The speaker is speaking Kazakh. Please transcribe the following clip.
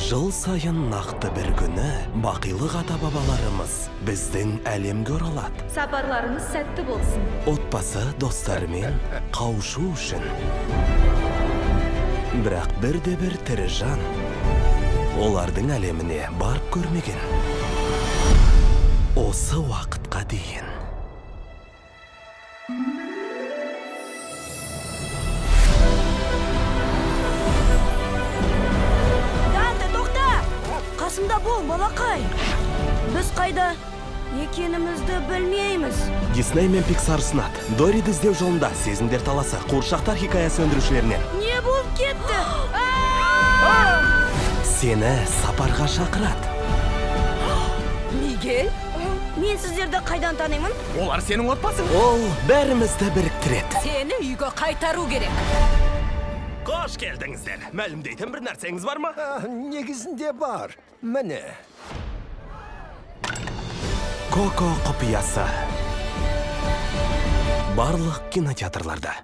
Жыл сайын нақты бір күні бақилық ата-бабаларымыз біздің әлемге оралады. Сапарларыңыз сәтті болсын. Отбасы достарымен қауышу үшін. Бірақ бірде-бір тірі жан олардың әлеміне барып көрмеген. Осы уақытқа дейін. Данте, тоқта! Қасымда бол, балақай. Біз қайда екенімізді білмейміз. Дисней мен Pixar ұсынады. Дориді іздеу жолында сезімдер таласы, қуыршақтар хикаясы өндірушілерінен. Не болып кетті? Сені сапарға шақырады. Мигель? Мен сіздерді қайдан танимын? Олар сенің отбасың. Ол бәрімізді біріктіреді. Сені үйге қайтару керек. Қош келдіңіздер. Мәлімдейтін бір нәрсеңіз бар ма? Негізінде бар. Міне. Коко құпиясы. Барлық кинотеатрларда.